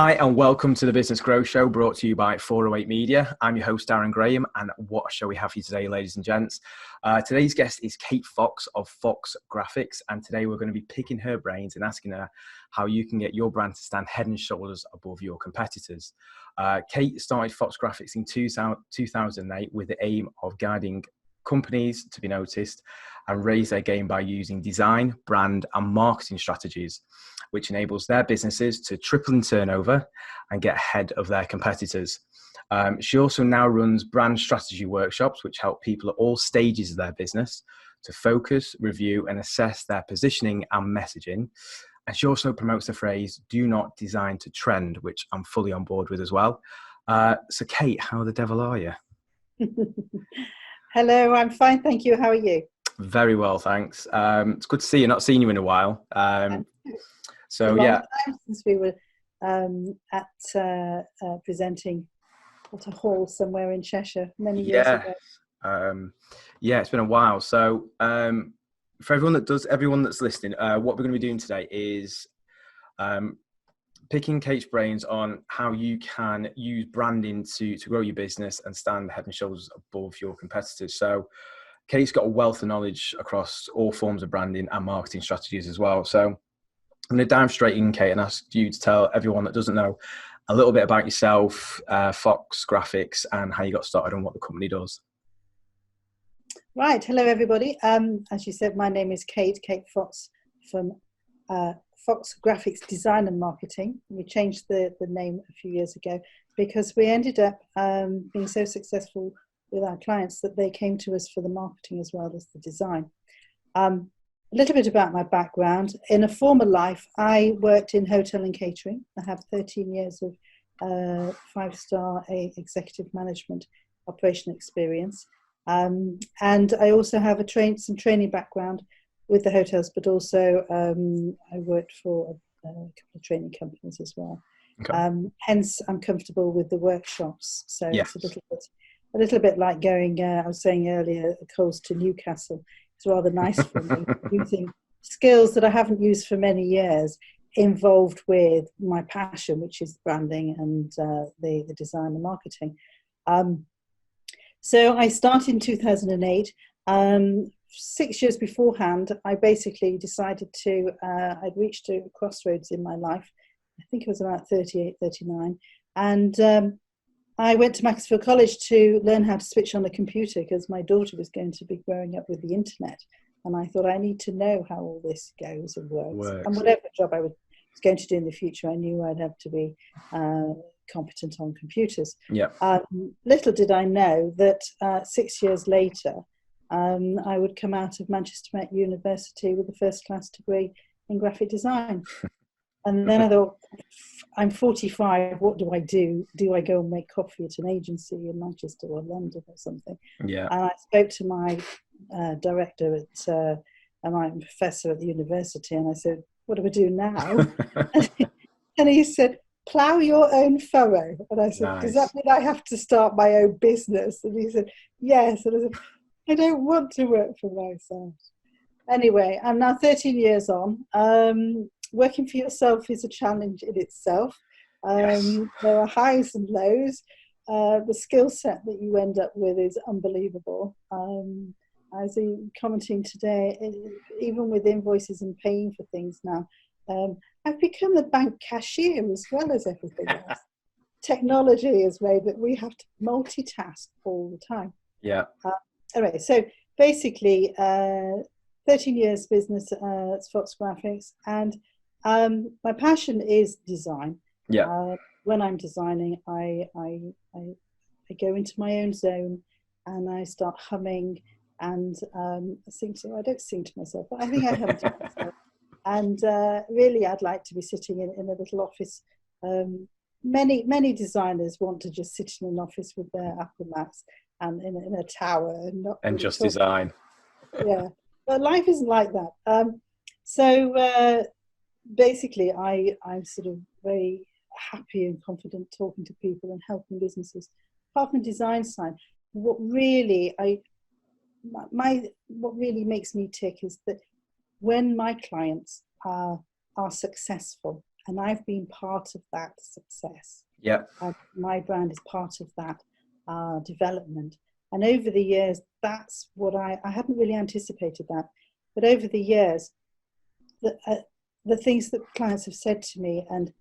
Hi and welcome to the Business Growth Show brought to you by 408 Media. I'm your host Darren Graham, and what a show we have for you today, ladies and gents. Today's guest is Kate Fox of Fox Graphics, and today we're going to be picking her brains and asking her how you can get your brand to stand head and shoulders above your competitors. Kate started Fox Graphics in 2008 with the aim of guiding companies to be noticed and raise their game by using design, brand and marketing strategies, which enables their businesses to triple in turnover and get ahead of their competitors. She also now runs brand strategy workshops, which help people at all stages of their business to focus, review and assess their positioning and messaging. And she also promotes the phrase, do not design to trend, which I'm fully on board with as well. So Kate, how the devil are you? Hello, I'm fine, thank you. How are you? Very well, thanks. It's good to see you. Not seen you in a while. So yeah, time since we were presenting at a hall somewhere in Cheshire many years ago. Yeah, it's been a while. So for everyone that's listening, what we're going to be doing today is picking Kate's brains on how you can use branding to grow your business and stand head and shoulders above your competitors. So Kate's got a wealth of knowledge across all forms of branding and marketing strategies as well. So I'm going to dive straight in, Kate, and ask you to tell everyone that doesn't know a little bit about yourself, Fox Graphics, and how you got started and what the company does. Right. Hello, everybody. As you said, my name is Kate Fox from Fox Graphics Design and Marketing. We changed the name a few years ago because we ended up being so successful with our clients that they came to us for the marketing as well as the design. A little bit about my background. In a former life, I worked in hotel and catering. I have 13 years of five-star executive management operation experience. And I also have some training background with the hotels, but also I worked for a couple of training companies as well. Okay. Hence, I'm comfortable with the workshops. So yes. It's a little bit like going, I was saying earlier, Coles to Newcastle. It's rather nice for me, using skills that I haven't used for many years, involved with my passion, which is branding and the design and marketing. So I started in 2008. 6 years beforehand, I basically decided to, I'd reached a crossroads in my life. I think it was about 38, 39. And I went to Macclesfield College to learn how to switch on a computer because my daughter was going to be growing up with the internet. And I thought, I need to know how all this goes and works. And whatever job I was going to do in the future, I knew I'd have to be competent on computers. Yeah. Little did I know that 6 years later, I would come out of Manchester Met University with a first-class degree in graphic design. And then I thought, I'm 45, what do I do? Do I go and make coffee at an agency in Manchester or London or something? Yeah. And I spoke to my director my professor at the university, and I said, what do I do now? And he said, plough your own furrow. And I said, nice. Does that mean I have to start my own business? And he said, yes. And I said, I don't want to work for myself. Anyway, I'm now 13 years on. Working for yourself is a challenge in itself. Yes. There are highs and lows. The skill set that you end up with is unbelievable. I was commenting today, even with invoices and paying for things now, I've become the bank cashier as well as everything else. Technology has made that we have to multitask all the time. Yeah. Anyway, so basically, 13 years business at Fox Graphics, and my passion is design. Yeah. When I'm designing, I go into my own zone and I start humming and I don't sing to myself, but I think I hum to myself. And really, I'd like to be sitting in a little office. Many designers want to just sit in an office with their Apple Macs and in a tower and not and really just talk. Design. Yeah, but life isn't like that. So basically, I'm sort of very happy and confident talking to people and helping businesses. Apart from the design side, what really makes me tick is that when my clients are successful and I've been part of that success. Yeah. My brand is part of that development. And over the years, that's what I hadn't really anticipated that, but over the years, the things that clients have said to me and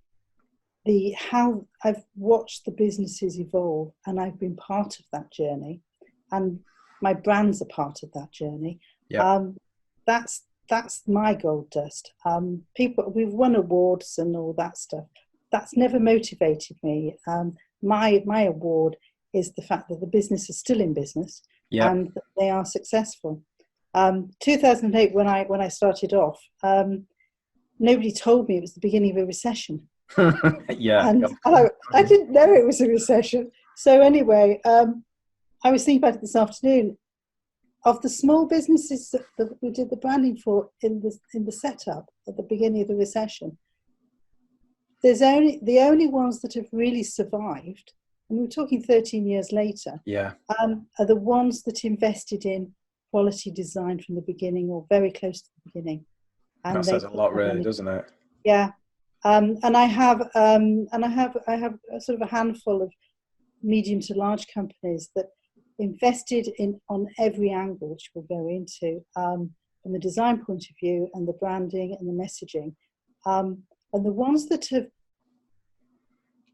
how I've watched the businesses evolve, and I've been part of that journey, and my brands are part of that journey. Yeah. That's my gold dust. We've won awards and all that stuff. That's never motivated me. My award is the fact that the business is still in business, Yeah. and that they are successful. 2008, when I started off, nobody told me it was the beginning of a recession. Yeah. And I didn't know it was a recession. So anyway, I was thinking about it this afternoon. Of the small businesses that we did the branding for in the setup at the beginning of the recession, the only ones that have really survived, and we're talking 13 years later, Yeah. are the ones that invested in quality design from the beginning, or very close to the beginning. And That says a lot, really, doesn't it? Yeah. And I have a sort of a handful of medium to large companies that invested in on every angle, which we'll go into, from the design point of view and the branding and the messaging. And the ones that have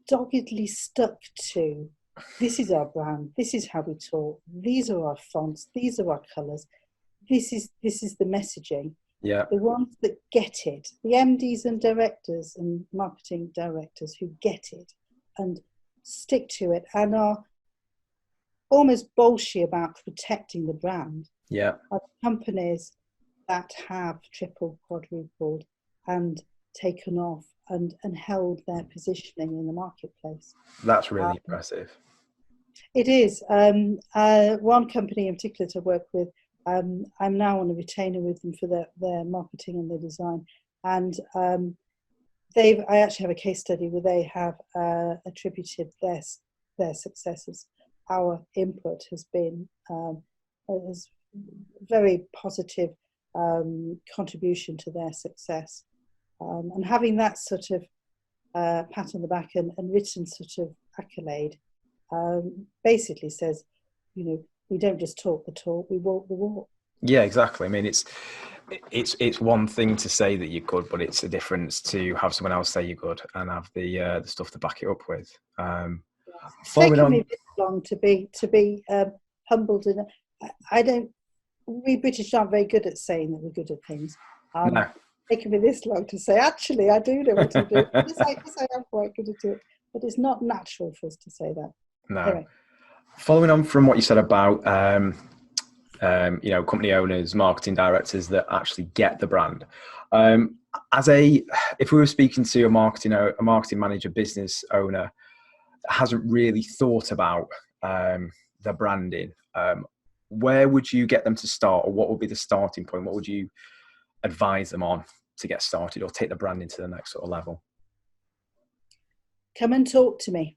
doggedly stuck to, this is our brand, this is how we talk, these are our fonts, these are our colours, this is the messaging. Yeah. The ones that get it, the MDs and directors and marketing directors who get it and stick to it and are almost bolshy about protecting the brand, Yeah. are companies that have triple, quadrupled and taken off and held their positioning in the marketplace. That's really impressive. It is. One company in particular to work with, I'm now on a retainer with them for their marketing and their design. And I actually have a case study where they have attributed their successes. Our input has been a very positive contribution to their success. And having that sort of pat on the back and written sort of accolade basically says, we don't just talk the talk, we walk the walk. Yeah, exactly. I mean, it's one thing to say that you're good, but it's a difference to have someone else say you're good and have the stuff to back it up with. It's taken me this long to be humbled, and we British aren't very good at saying that we're good at things. No. It's taken me this long to say, actually, I do know what to do. Yes, I am quite good at it, but it's not natural for us to say that. No. Anyway. Following on from what you said about company owners, marketing directors that actually get the brand. If we were speaking to a marketing manager, business owner that hasn't really thought about the branding, where would you get them to start, or what would be the starting point? What would you advise them on to get started or take the branding to the next sort of level? Come and talk to me.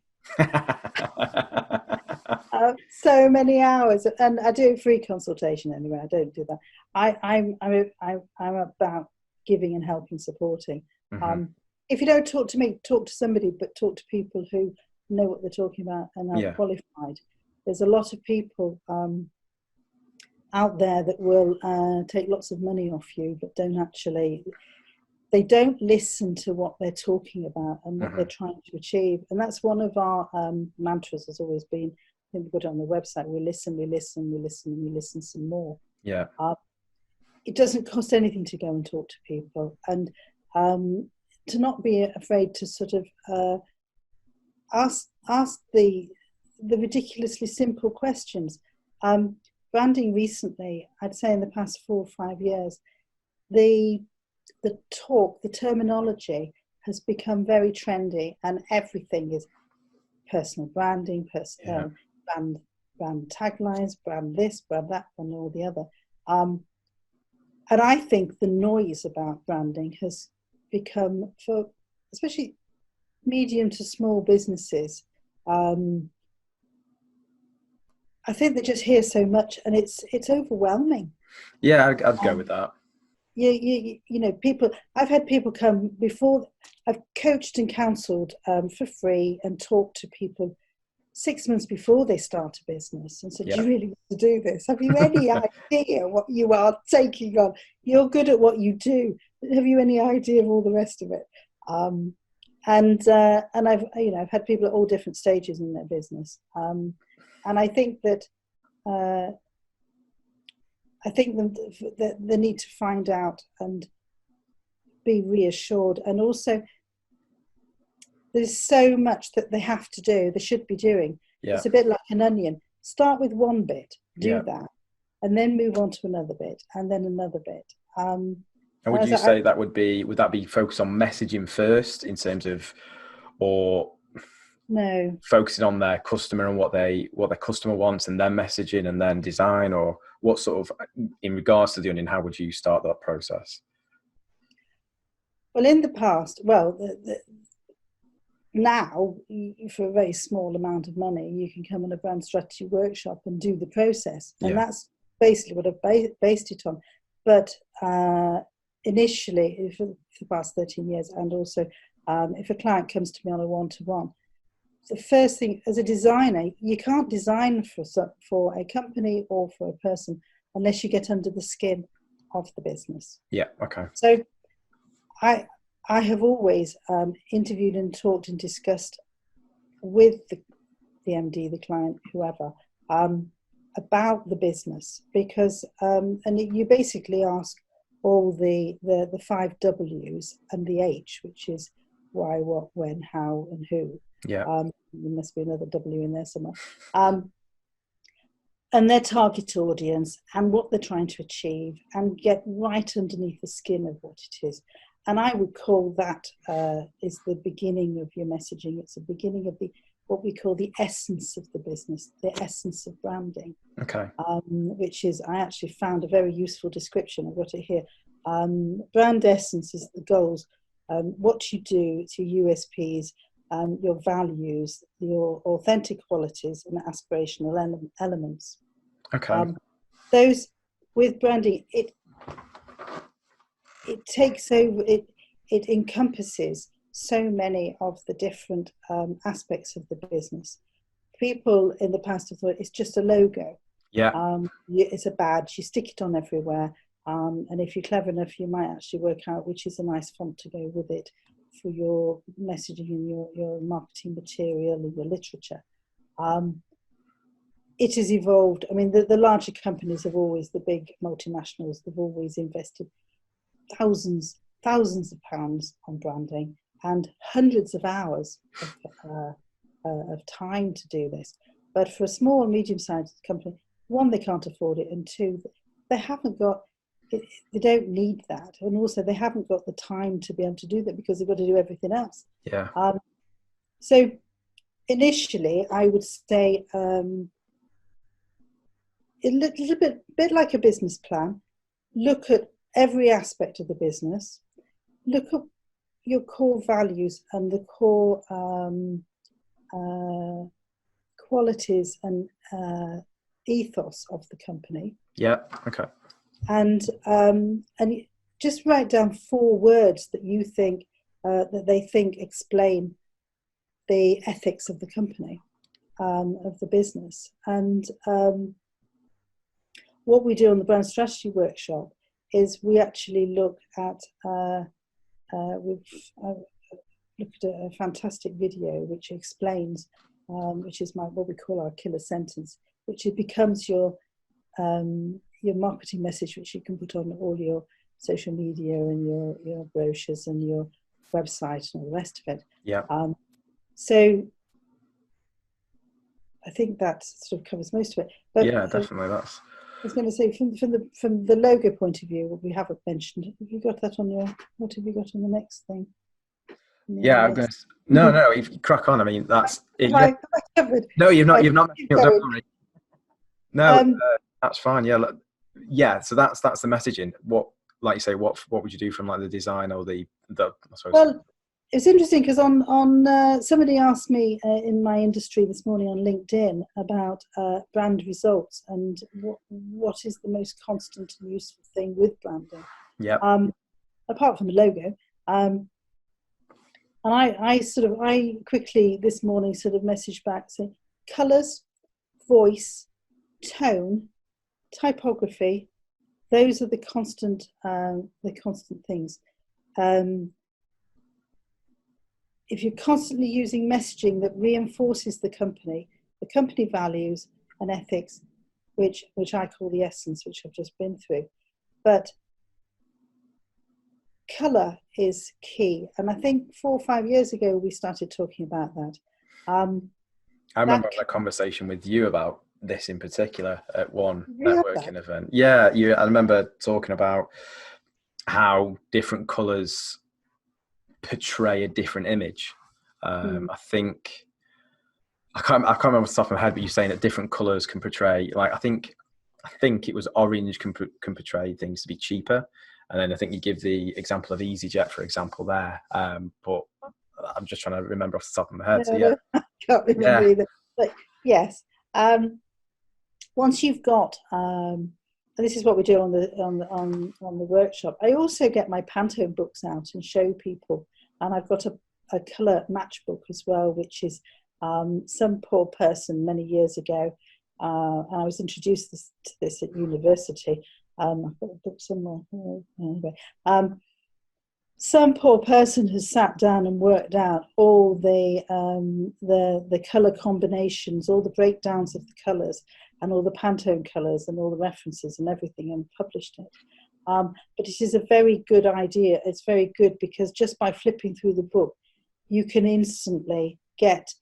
So many hours, and I do free consultation anyway. I don't do that. I'm about giving and helping, supporting. Mm-hmm. If you don't talk to me, talk to somebody, but talk to people who know what they're talking about and are qualified. There's a lot of people out there that will take lots of money off you, but they don't listen to what they're talking about and what they're trying to achieve. And that's one of our mantras has always been, I think we put it on the website, we listen, we listen, we listen, we listen some more. Yeah. It doesn't cost anything to go and talk to people, and to not be afraid to sort of ask the ridiculously simple questions. Branding recently, I'd say in the past 4 or 5 years, the terminology has become very trendy, and everything is personal branding, brand taglines, brand this, brand that, and all the other. And I think the noise about branding has become, for especially medium to small businesses, I think they just hear so much, and it's overwhelming. Yeah, I'd go with that. you know, people, I've had people come before, I've coached and counselled for free and talked to people 6 months before they start a business and said, do you really want to do this? Have you any idea what you are taking on? You're good at what you do. Have you any idea of all the rest of it? And I've, you know, I've had people at all different stages in their business. And I think that they need to find out and be reassured. And also, there's so much that they have to do, they should be doing. Yeah. It's a bit like an onion. Start with one bit, do Yeah. that, and then move on to another bit, and then another bit. And would you say that would that be focused on messaging first in terms of, or no, focusing on their customer and what their customer wants, and then messaging and then design, or what sort of, in regards to the onion, how would you start that process? Well, in the past, now, for a very small amount of money, you can come on a brand strategy workshop and do the process. And that's basically what I've based it on. But initially, for the past 13 years, and also if a client comes to me on a one-to-one, the first thing, as a designer, you can't design for a company or for a person unless you get under the skin of the business. Yeah, okay. So I have always interviewed and talked and discussed with the MD, the client, whoever, about the business, because and you basically ask all the 5 W's and the H, which is why, what, when, how, and who. Yeah. There must be another W in there somewhere. And their target audience and what they're trying to achieve, and get right underneath the skin of what it is. And I would call that is the beginning of your messaging. It's the beginning of what we call the essence of the business, the essence of branding. Okay. Which is, I actually found a very useful description. I've got it here. Brand essence is the goals, what you do, it's your USPs, your values, your authentic qualities and aspirational elements. Okay. Those, with branding, it takes over, it encompasses so many of the different aspects of the business. People in the past have thought it's just a logo. Yeah. It's a badge, you stick it on everywhere. And if you're clever enough, you might actually work out which is a nice font to go with it for your messaging and your marketing material and your literature. It has evolved. I mean, the larger companies have always, the big multinationals, they've always invested thousands of pounds on branding and hundreds of hours of time to do this. But for a small, medium-sized company, one, they can't afford it, and two, they haven't got it, they don't need that, and also they haven't got the time to be able to do that because they've got to do everything else. Yeah. So initially, I would say a little bit like a business plan. Look at every aspect of the business. Look at your core values and the core qualities and ethos of the company. Yeah. Okay. And just write down 4 words that you think that they think explain the ethics of the company, of the business. And what we do on the brand strategy workshop is we actually look at we've looked at a fantastic video which explains, which is what we call our killer sentence, which it becomes your marketing message, which you can put on all your social media and your brochures and your website and all the rest of it. Yeah. So I think that sort of covers most of it. But yeah, definitely. That's. I was going to say, from the logo point of view, what we haven't mentioned, have you got that on your? What have you got on the next thing? Yeah, I'm going to. No, you crack on. I mean, that's. Have I covered? No, you've not. You've not. Don't worry. No, that's fine. Yeah, yeah. So that's the messaging. What, like you say, what would you do from like the design or the I suppose. Well, it's interesting because on somebody asked me in my industry this morning on LinkedIn about brand results and what is the most constant and useful thing with branding. Yeah. Apart from the logo. And I quickly this morning sort of messaged back saying colours, voice, tone, typography, those are the constant things. If you're constantly using messaging that reinforces the company values and ethics, which I call the essence, which I've just been through, but colour is key. And I think 4 or 5 years ago we started talking about that. I remember having a conversation with you about this in particular at one networking event. I remember talking about how different colours portray a different image. I think I can't remember off the top of my head, but you're saying that different colours can portray, like I think it was orange can portray things to be cheaper, and then I think you give the example of EasyJet, for example, there. But I'm just trying to remember off the top of my head. No, I can't remember either. But yes, once you've got, and this is what we do on the workshop. I also get my Pantone books out and show people, and I've got a colour matchbook as well, which is some poor person many years ago, and I was introduced to this at university. I've got a book somewhere. Anyway, some poor person has sat down and worked out all the colour combinations, all the breakdowns of the colours, and all the Pantone colours, and all the references and everything, and published it. But it is a very good idea. It's very good because just by flipping through the book, you can instantly get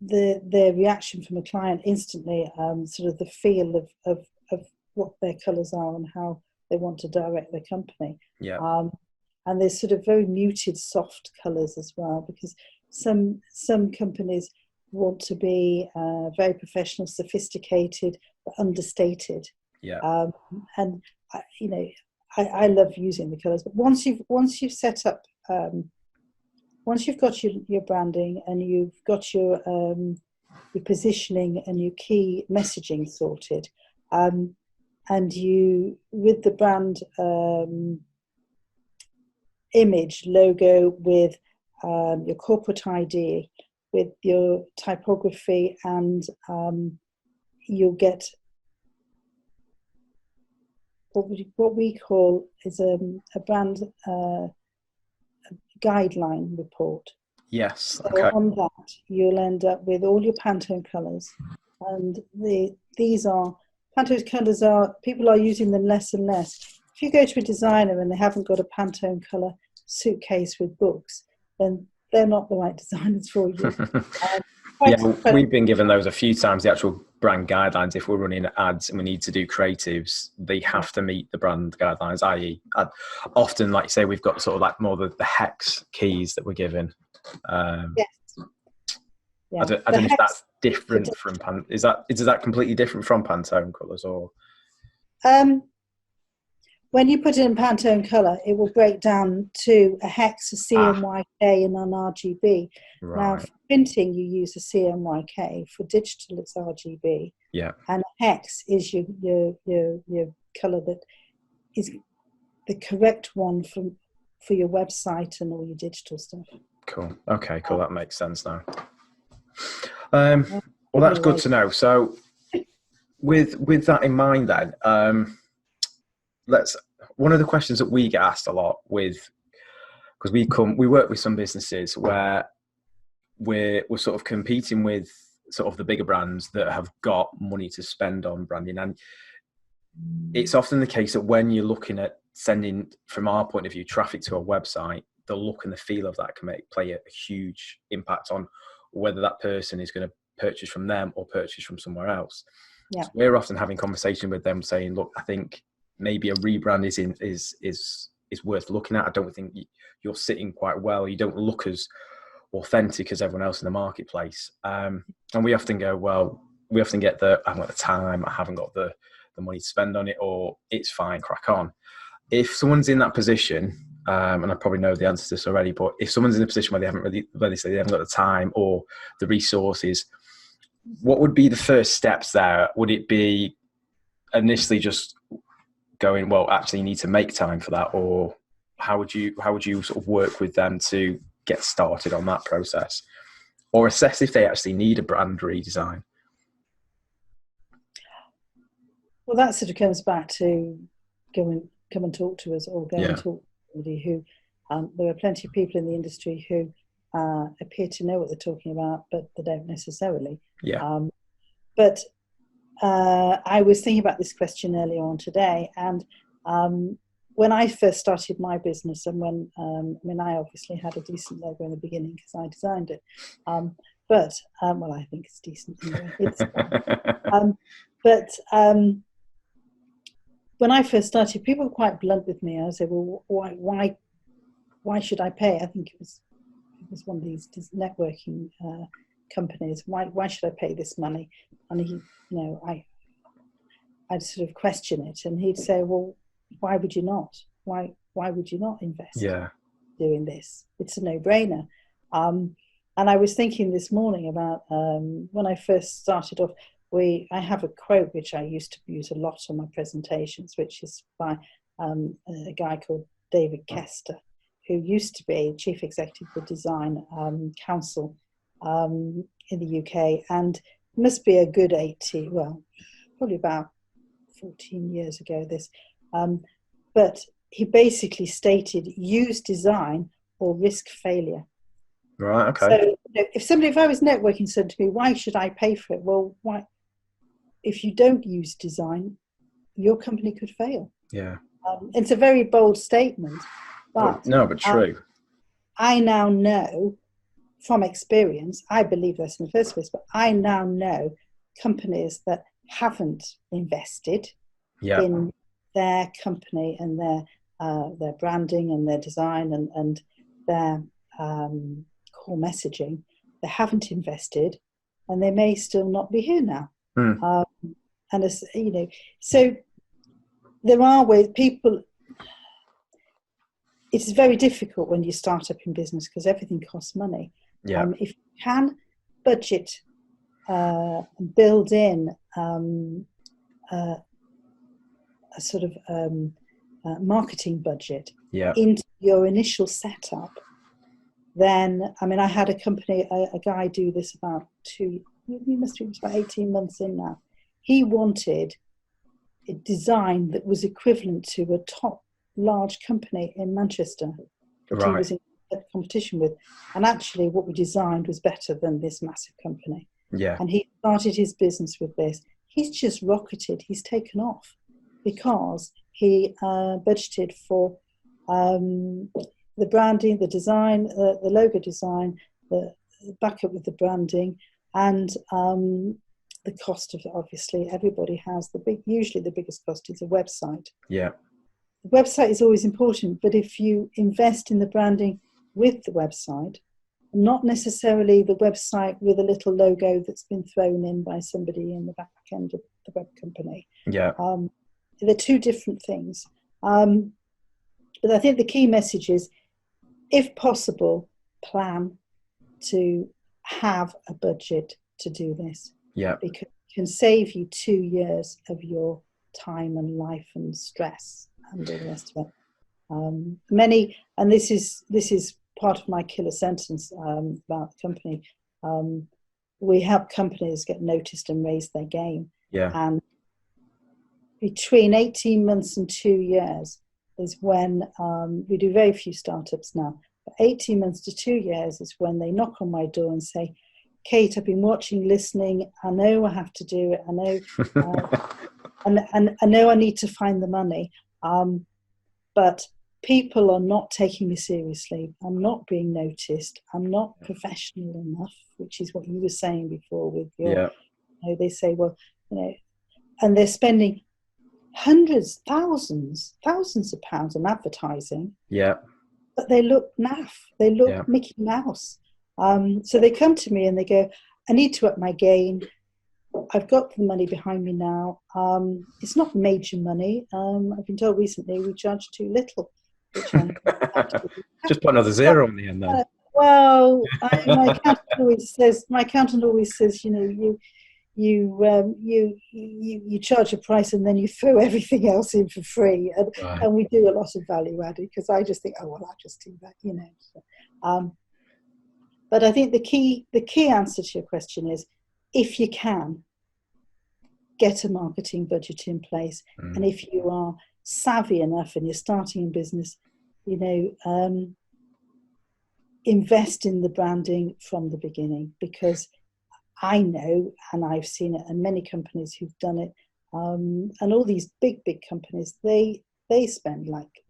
the reaction from a client instantly, sort of the feel of what their colours are and how they want to direct their company. Yeah. And there's sort of very muted, soft colours as well, because some companies want to be very professional, sophisticated, but understated. Yeah. And I love using the colours, but once you've set up, once you've got your branding and you've got your positioning and your key messaging sorted, and you, with the brand image, logo, with your corporate ID, with your typography, and you'll get what we call is a brand guideline report. Yes. So on that, you'll end up with all your Pantone colours, and these are Pantone colours. People are using them less and less. If you go to a designer and they haven't got a Pantone colour suitcase with books, then they're not the right designers for you. We've been given those a few times, the actual brand guidelines. If we're running ads and we need to do creatives, they have to meet the brand guidelines, i.e. often, like you say, we've got sort of like more the hex keys that we're given. Yes. Yeah. I don't know if that's different from is that completely different from Pantone colours, or? When you put it in Pantone colour, it will break down to a hex, a CMYK, and an RGB. Right. Now, for printing, you use a CMYK. For digital, it's RGB. Yeah. And a hex is your colour that is the correct one for your website and all your digital stuff. Cool. Okay, cool. That makes sense now. Well, that's good to know. So with that in mind then, one of the questions that we get asked a lot because we work with some businesses where we're sort of competing with sort of the bigger brands that have got money to spend on branding, and it's often the case that when you're looking at sending, from our point of view, traffic to a website, the look and the feel of that can play a huge impact on whether that person is going to purchase from them or purchase from somewhere else. Yeah. So we're often having conversation with them saying, look, I think maybe a rebrand is worth looking at. I don't think you're sitting quite well. You don't look as authentic as everyone else in the marketplace. And we often go, well, we often get I haven't got the time, I haven't got the money to spend on it, or it's fine, crack on. If someone's in that position, and I probably know the answer to this already, but if someone's in a position where they haven't got the time or the resources, what would be the first steps there? Would it be initially just going, well, actually you need to make time for that? Or how would you sort of work with them to get started on that process, or assess if they actually need a brand redesign? Well, that sort of comes back to come and talk to us, or go and talk to somebody who, there are plenty of people in the industry who appear to know what they're talking about, but they don't necessarily. But I was thinking about this question earlier on today, and when I first started my business, and when I obviously had a decent logo in the beginning because I designed it, but well, I think it's decent anyway. When I first started, people were quite blunt with me. I said, "Well, why should I pay?" I think it was one of these networking companies. Why should I pay this money? And he, I'd sort of question it, and he'd say, "Well, why would you not? Why would you not invest doing this? It's a no-brainer." And I was thinking this morning about when I first started off. I have a quote which I used to use a lot on my presentations, which is by a guy called David Kester, who used to be Chief Executive of the Design Council in the UK, and must be a good probably about 14 years ago this. But he basically stated, use design or risk failure. Right, okay. So if I was networking said to me, why should I pay for it? Well, why? If you don't use design, your company could fail. Yeah. It's a very bold statement, but true. I now know from experience, I believe this in the first place, but I now know companies that haven't invested in their company and their branding and their design and their core messaging. They haven't invested, and they may still not be here now. And as so there are ways people. It's very difficult when you start up in business because everything costs money. If you can budget, build in a sort of marketing budget into your initial setup, then I had a company, a guy do this about about 18 months in now. He wanted a design that was equivalent to a top large company in Manchester that he was in competition with, and actually what we designed was better than this massive company. And he started his business with this. He's just rocketed. He's taken off because he budgeted for the branding, the design, the logo design, the backup with the branding, and the cost of, obviously everybody has usually the biggest cost is a website. The website is always important, but if you invest in the branding with the website, not necessarily the website with a little logo that's been thrown in by somebody in the back end of the web company. They're two different things. But I think the key message is, if possible, plan to have a budget to do this. Because it can save you 2 years of your time and life and stress and all the rest of it. And this is part of my killer sentence about the company. We help companies get noticed and raise their game. And between 18 months and 2 years is when we do very few startups now. But 18 months to 2 years is when they knock on my door and say, Kate, I've been watching, listening. I know I have to do it. I know, and I know I need to find the money. But people are not taking me seriously. I'm not being noticed. I'm not professional enough, which is what you were saying before with your, they say, well, and they're spending hundreds, thousands of pounds on advertising. But they look naff. They look Mickey Mouse. So they come to me and they go, I need to up my game. I've got the money behind me now. It's not major money. I've been told recently we charge too little. Which just put another zero on the end then. Well, my accountant always says, you charge a price and then you throw everything else in for free, Right. and we do a lot of value added, because I just think, oh well, I'll just do that, So, but I think the key answer to your question is, if you can, get a marketing budget in place, and if you are savvy enough and you're starting in business, invest in the branding from the beginning, because I know, and I've seen it, and many companies who've done it, and all these big companies, they spend like,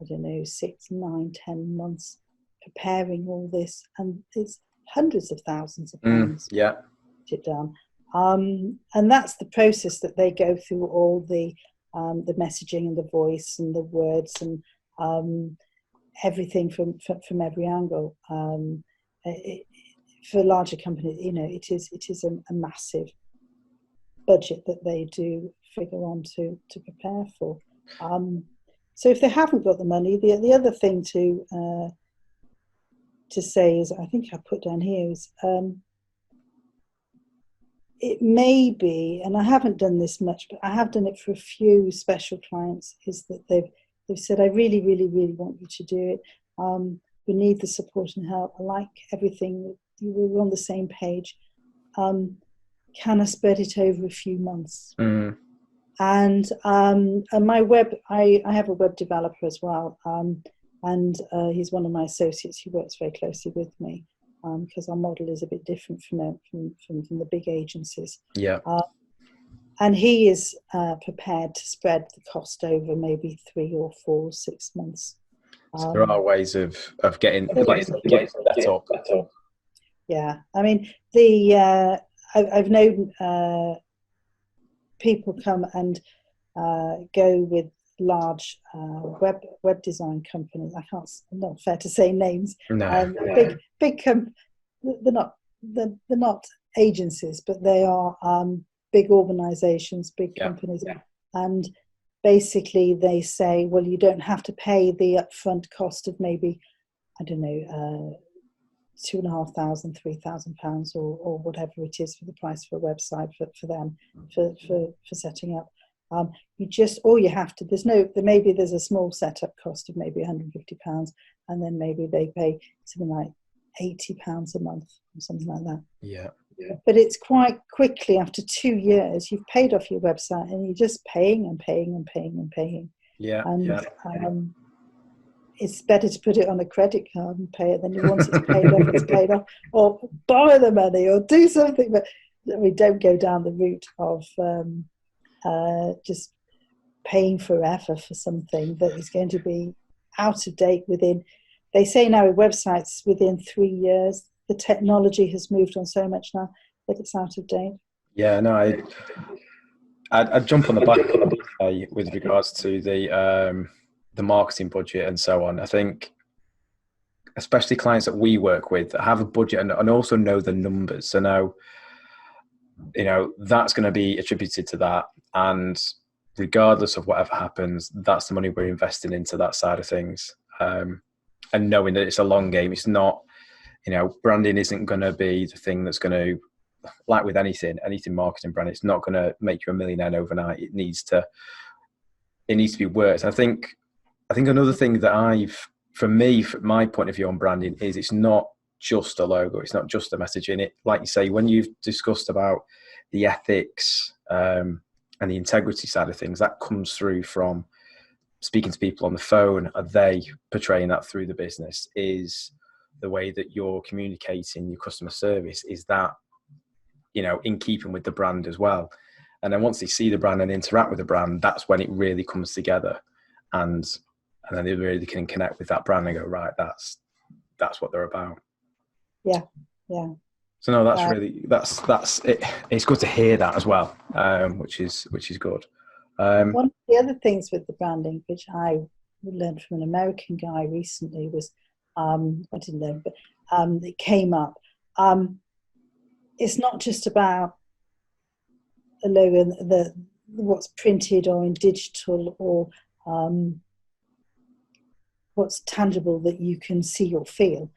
I don't know, 6, 9, 10 months preparing all this, and it's hundreds of thousands of pounds Yeah. to get it done. And that's the process that they go through, all the messaging and the voice and the words and everything from every angle. For larger companies, it is a massive budget that they do figure on to prepare for. So if they haven't got the money, the other thing to say is, I think I put down here, is it may be, and I haven't done this much, but I have done it for a few special clients, is that they've said, I really, really, really want you to do it. We need the support and help. I like everything. We're on the same page. Can I spread it over a few months? And my web, I have a web developer as well, and he's one of my associates who works very closely with me, because our model is a bit different from the big agencies. Yeah. And he is prepared to spread the cost over maybe 3 or 4 or 6 months. So there are ways of getting that up. Yeah, I mean, I've known people come and go with large web design companies. Not fair to say names. No. They're not agencies, but they are big organisations, big companies, and basically they say, well, you don't have to pay the upfront cost of maybe, I don't know, £2,500, £3,000, or whatever it is for the price for a website for them for setting up. All you have to, there's a small setup cost of maybe £150, and then maybe they pay something like £80 a month or something like that. Yeah. But it's quite quickly, after 2 years, you've paid off your website, and you're just paying and paying and paying and paying. Yeah. And it's better to put it on a credit card and pay it than once it's paid off, it's paid off, or borrow the money or do something. But we don't go down the route of just paying forever for something that is going to be out of date within, they say now with websites, within 3 years. The technology has moved on so much now that it's out of date. Yeah, no, I'd jump on the back with regards to the marketing budget and so on. I think, especially clients that we work with that have a budget and also know the numbers, so know, that's going to be attributed to that, and regardless of whatever happens, that's the money we're investing into that side of things, and knowing that it's a long game. It's not, branding isn't going to be the thing that's going to, like with anything marketing brand, it's not going to make you a millionaire overnight. It needs to be worked. I think another thing that from my point of view on branding is, it's not just a logo. It's not just a message in it. Like you say, when you've discussed about the ethics and the integrity side of things, that comes through from speaking to people on the phone. Are they portraying that through the business? Is the way that you're communicating your customer service, is that, in keeping with the brand as well? And then once they see the brand and interact with the brand, that's when it really comes together, and then they really can connect with that brand and go, right, that's what they're about. Yeah. So no, that's really, that's it. It's good to hear that as well, which is good. One of the other things with the branding, which I learned from an American guy recently, was I didn't know, but it came up. It's not just about the logo, what's printed or in digital, or what's tangible that you can see or feel.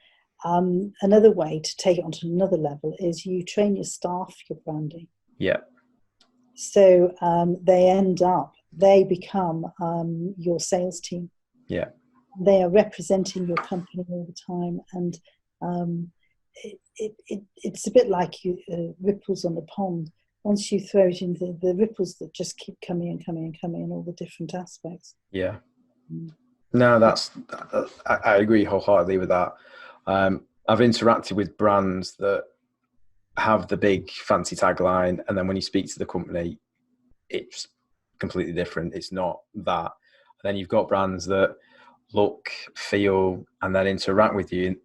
Another way to take it onto another level is you train your staff your branding. Yeah. So they become your sales team. Yeah. They are representing your company all the time, and it's a bit like ripples on the pond. Once you throw it in, the ripples that just keep coming and coming and coming in all the different aspects. Yeah. Mm. No, I agree wholeheartedly with that. I've interacted with brands that have the big fancy tagline, and then when you speak to the company, it's completely different. It's not that. And then you've got brands that look, feel, and then interact with you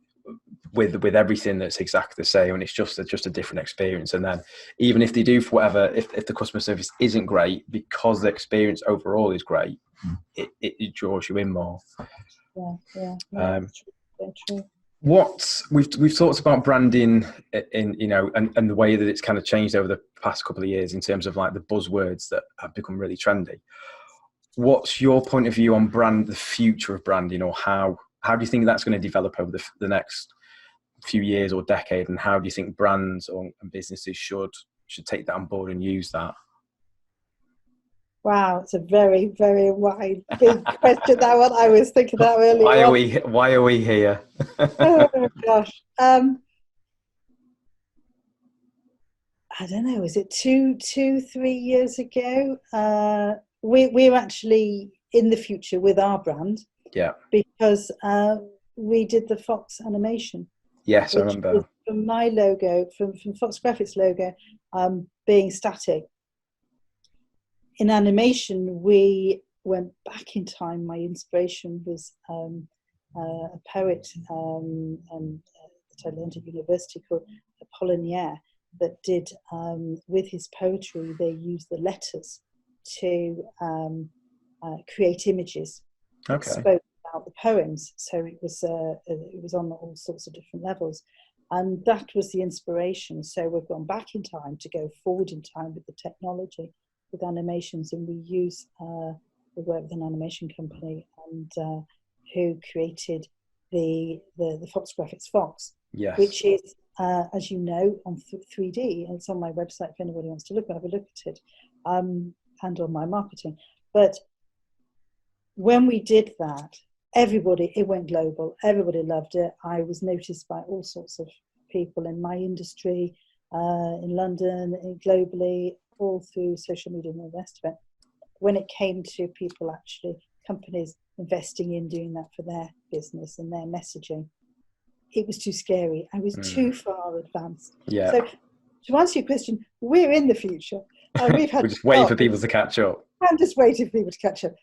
with everything that's exactly the same, and it's just a different experience. And then even if they do, for whatever, if the customer service isn't great, because the experience overall is great, it draws you in more. Yeah, that's true. Very true. What we've talked about branding in and the way that it's kind of changed over the past couple of years in terms of like the buzzwords that have become really trendy. What's your point of view on the future of branding, or how do you think that's going to develop over the next few years or decade, and how do you think brands and businesses should take that on board and use that? Wow, it's a very, very wide, big question. That one I was thinking that earlier. Why are we here? Oh gosh, I don't know. Was it 3 years ago? We're actually in the future with our brand. Yeah. Because we did the Fox animation. Yes, I remember. From my logo, from Fox Graphics logo, being static. In animation, we went back in time. My inspiration was a poet that I learned at university called Apollinaire, that did, with his poetry, they used the letters to create images that spoke about the poems. So it was on all sorts of different levels. And that was the inspiration. So we've gone back in time to go forward in time with the technology, with animations, and we use we work with an animation company and who created the Fox Graphics Fox, yes, which is as you know, on 3D, and it's on my website if anybody wants to have a look at it, and on my marketing. But when we did that, it went global. Everybody loved it. I was noticed by all sorts of people in my industry, in London, globally, all through social media and all the rest of it. When it came to people, actually, companies investing in doing that for their business and their messaging, it was too scary. I was too far advanced. Yeah. So to answer your question, we're in the future. We've had we're just waiting for people to catch up. I'm just waiting for people to catch up.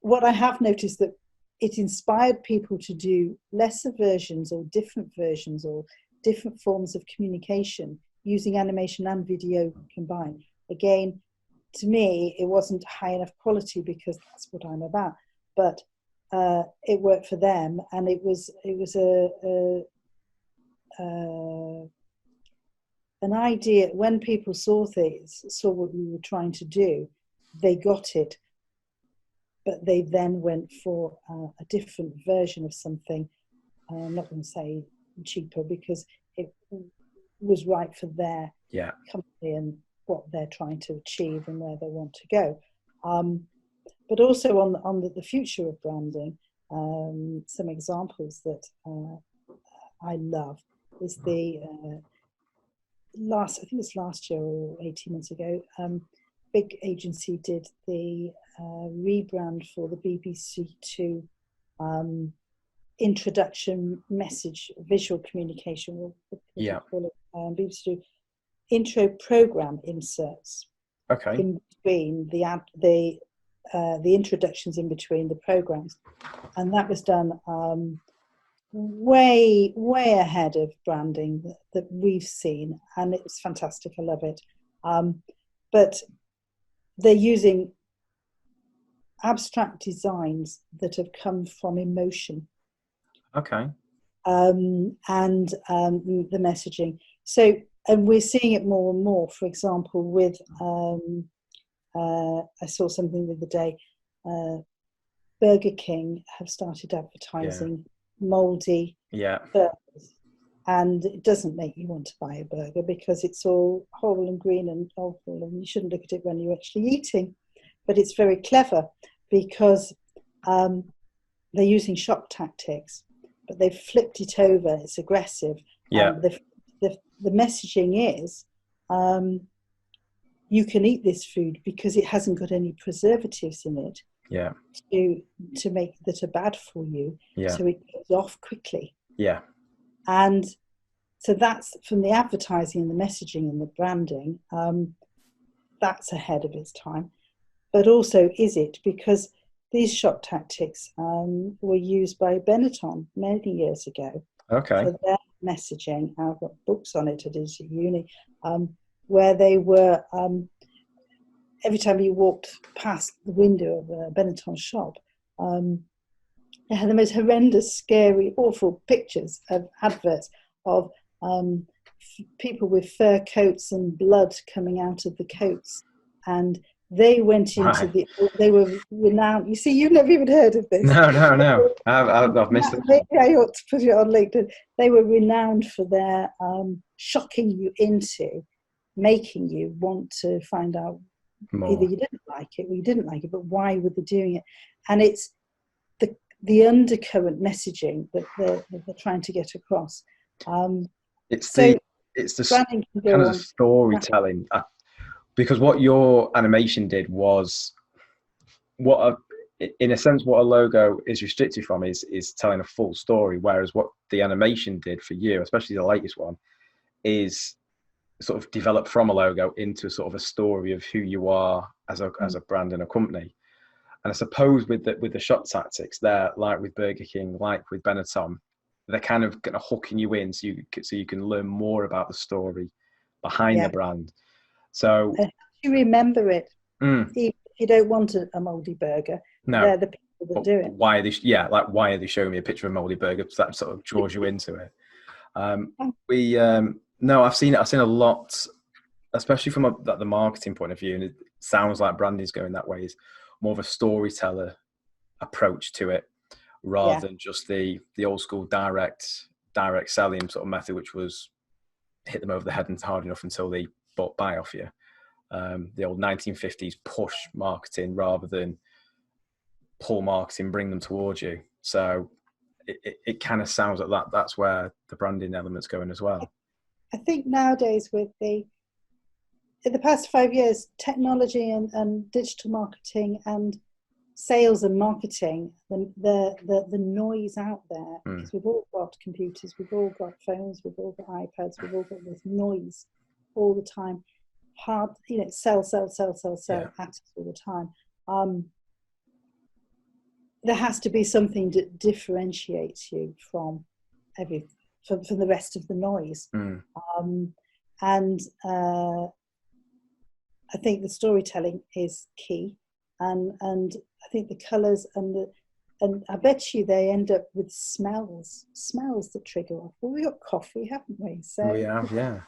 What I have noticed that it inspired people to do lesser versions or different forms of communication using animation and video combined. Again, to me, it wasn't high enough quality because that's what I'm about. But it worked for them, and it was an idea. When people saw what we were trying to do, they got it, but they then went for a different version of something. I'm not going to say cheaper because it was right for their company and what they're trying to achieve and where they want to go. But also on the future of branding, some examples that I love is the I think it was last year or 18 months ago, big agency did the rebrand for the BBC Two introduction message, visual communication, BBC Two intro program inserts. Okay. In between the introductions in between the programs, and that was done way ahead of branding that we've seen, and it was fantastic. I love it. But they're using abstract designs that have come from emotion. Okay. And the messaging. So, and we're seeing it more and more. For example, with I saw something the other day. Burger King have started advertising mouldy burgers, and it doesn't make you want to buy a burger because it's all horrible and green and awful, and you shouldn't look at it when you're actually eating. But it's very clever because they're using shock tactics, but they've flipped it over. It's aggressive. Yeah. The messaging is, you can eat this food because it hasn't got any preservatives in it. Yeah. To make that are bad for you. Yeah. So it goes off quickly. Yeah. And so that's from the advertising and the messaging and the branding. That's ahead of its time. But also, is it? Because these shock tactics were used by Benetton many years ago. Okay. For their messaging. I've got books on it. I did at uni, where they were. Every time you walked past the window of a Benetton shop, they had the most horrendous, scary, awful pictures of adverts of people with fur coats and blood coming out of the coats, and they went into they were renowned. You see, you've never even heard of this. No. I've missed it. Maybe I ought to put it on LinkedIn. They were renowned for their shocking you into, making you want to find out more. Either you didn't like it or you didn't like it, but why were they doing it? And it's the undercurrent messaging that they're trying to get across. It's the kind of storytelling. Because what your animation did was, in a sense, what a logo is restricted from is telling a full story, whereas what the animation did for you, especially the latest one, is sort of develop from a logo into sort of a story of who you are as a brand and a company. And I suppose with the shot tactics there, like with Burger King, like with Benetton, they're kind of hooking you in so you can learn more about the story behind the brand. So you remember it. Even if you don't want a moldy burger, they're the people that do it. Why are they showing me a picture of a moldy burger? So that sort of draws you into it. I've seen a lot, especially from the marketing point of view, and it sounds like branding's going that way. Is more of a storyteller approach to it, rather than just the old school direct selling sort of method, which was hit them over the head and hard enough until they buy off you. The old 1950s push marketing rather than pull marketing, bring them towards you. So it kind of sounds like that's where the branding element's going as well. I think nowadays in the past 5 years, technology and digital marketing and sales and marketing, the noise out there, because we've all got computers, we've all got phones, we've all got iPads, we've all got this noise all the time. Hard, sell access all the time. There has to be something that differentiates you from from the rest of the noise. And I think the storytelling is key, and I think the colours and I bet you they end up with smells that trigger off. Well, we got coffee, haven't we? So we have, yeah.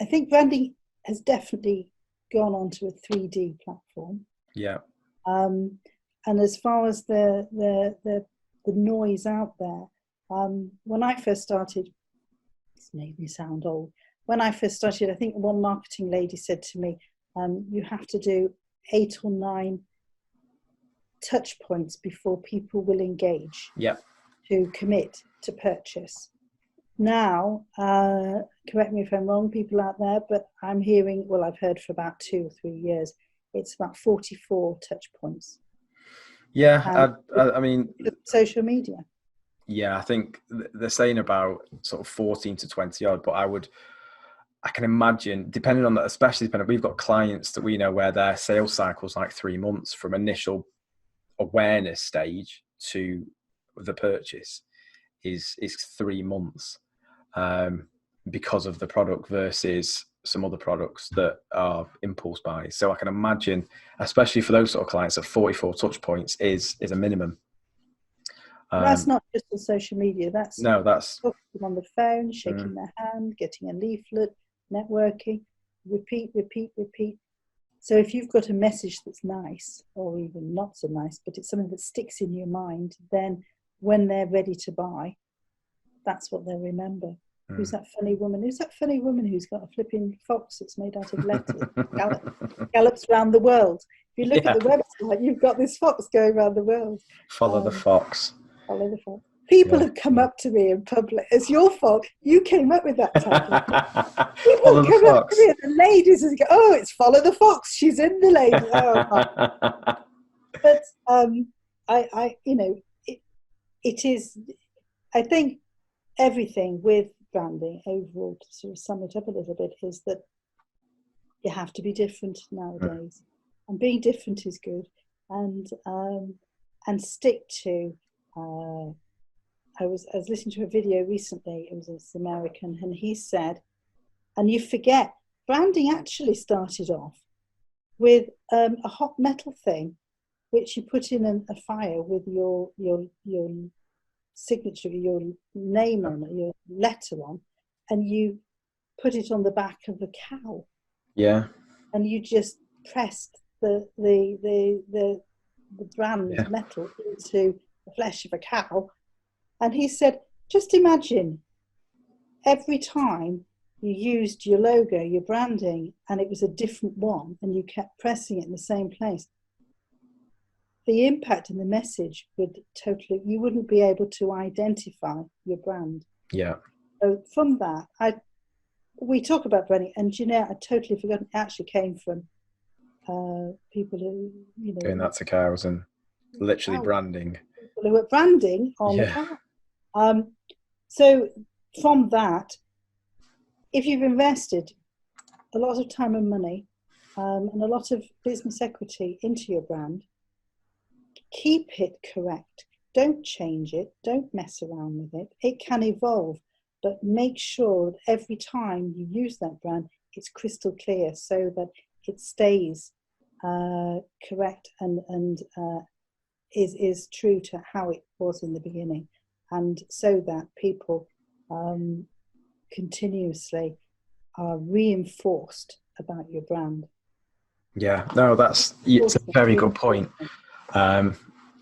I think branding has definitely gone onto a 3D platform. Yeah. And as far as the noise out there, when I first started, this made me sound old. When I first started, I think one marketing lady said to me, you have to do 8 or 9 touch points before people will engage to commit to purchase. Now, correct me if I'm wrong, people out there, but I'm hearing, I've heard for about 2 or 3 years, it's about 44 touch points. Yeah, I mean... Social media. Yeah, I think they're saying about sort of 14 to 20 odd, but I can imagine, depending on that, especially we've got clients that we know where their sales cycle's like 3 months from initial awareness stage to the purchase is 3 months because of the product versus some other products that are impulse buys. So I can imagine, especially for those sort of clients, that 44 touch points is a minimum. That's not just on social media. That's talking on the phone, shaking their hand, getting a leaflet, networking, repeat. So if you've got a message that's nice, or even not so nice, but it's something that sticks in your mind, then when they're ready to buy, that's what they'll remember. Who's that funny woman? Who's that funny woman who's got a flipping fox that's made out of letters? Gallops around the world. If you look at the website, you've got this fox going around the world. Follow the fox. Follow the fox. People have come up to me in public. It's your fault. You came up with that title. People come up to me, and the ladies and go, "Oh, it's Follow the Fox. She's in the ladies." Oh, but it is. I think everything with branding overall, to sort of sum it up a little bit, is that you have to be different nowadays, and being different is good, and stick to. I was listening to a video recently. It was this American, and he said, and you forget, branding actually started off with a hot metal thing, which you put in a fire with your signature, your name on it, your letter on, and you put it on the back of a cow. Yeah. And you just pressed the brand metal into the flesh of a cow. And he said, just imagine every time you used your logo, your branding, and it was a different one, and you kept pressing it in the same place, the impact and the message would totally, you wouldn't be able to identify your brand. Yeah. So from that, we talk about branding, and I totally forgotten, it actually came from people who, doing that to cows and literally branding. People who were branding on the cow. So from that, if you've invested a lot of time and money and a lot of business equity into your brand, keep it correct. Don't change it. Don't mess around with it. It can evolve, but make sure that every time you use that brand, it's crystal clear so that it stays correct and is true to how it was in the beginning. And so that people continuously are reinforced about your brand. Yeah, no, it's a very good point.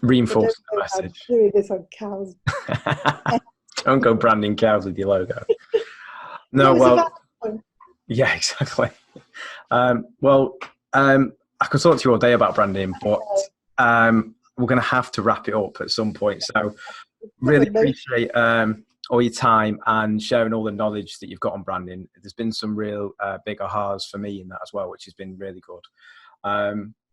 Reinforce the message. Doing this on cows. Don't go branding cows with your logo. No, yeah, exactly. I could talk to you all day about branding, but we're going to have to wrap it up at some point. So really appreciate all your time and sharing all the knowledge that you've got on branding. There's been some real big ahas for me in that as well, which has been really good.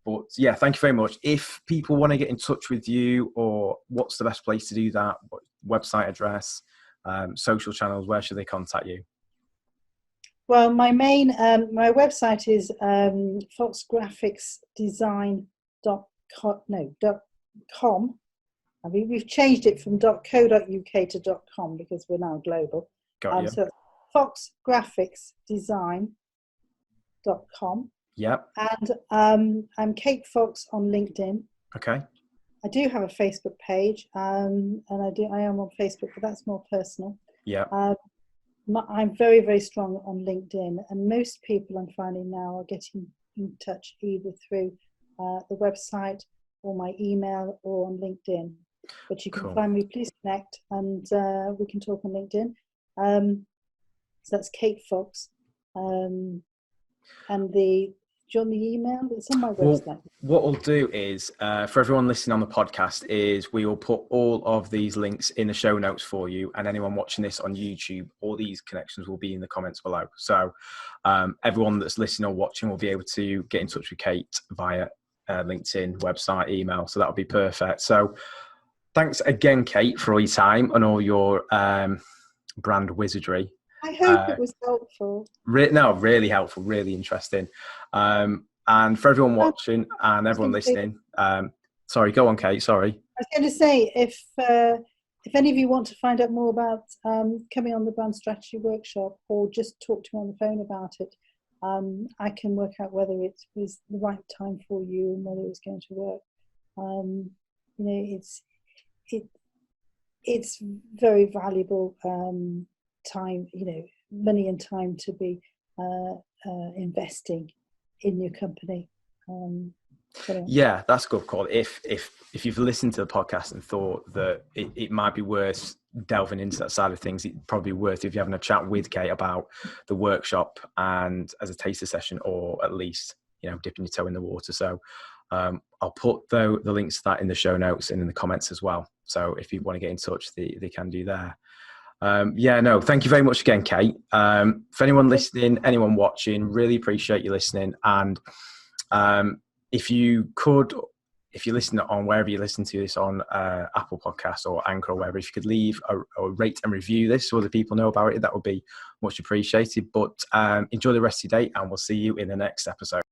But yeah, thank you very much. If people want to get in touch with you, or what's the best place to do that? What website address, social channels, where should they contact you? Well, my main, my website is foxgraphicsdesign.com. I mean, we've changed it from .co.uk to .com because we're now global. Got you. So foxgraphicsdesign.com. Yep. And I'm Kate Fox on LinkedIn. Okay. I do have a Facebook page, and I am on Facebook, but that's more personal. Yeah. I'm very, very strong on LinkedIn, and most people I'm finding now are getting in touch either through the website or my email or on LinkedIn. But you can find me, please connect, and we can talk on LinkedIn. So that's Kate Fox. And do you want the email? It's on my website. What we'll do is, for everyone listening on the podcast, is we will put all of these links in the show notes for you, and anyone watching this on YouTube, all these connections will be in the comments below. So everyone that's listening or watching will be able to get in touch with Kate via LinkedIn, website, email. So that'll be perfect. So thanks again, Kate, for all your time and all your brand wizardry. I hope it was helpful. Really helpful, really interesting. And for everyone watching and everyone listening, sorry, go on, Kate, sorry. I was going to say, if any of you want to find out more about coming on the brand strategy workshop, or just talk to me on the phone about it, I can work out whether it was the right time for you and whether it was going to work. It's very valuable time, money and time to be investing in your company. Yeah, that's a good call. If you've listened to the podcast and thought that it might be worth delving into that side of things, it's probably worth if you're having a chat with Kate about the workshop and as a taster session, or at least, dipping your toe in the water. So I'll put the links to that in the show notes and in the comments as well. So if you want to get in touch, they can do there. Thank you very much again, Kate. For anyone listening, anyone watching, really appreciate you listening. And if you're listening on wherever you listen to this, on Apple Podcasts or Anchor or wherever, if you could leave a rate and review this so other people know about it, that would be much appreciated. But enjoy the rest of your day, and we'll see you in the next episode.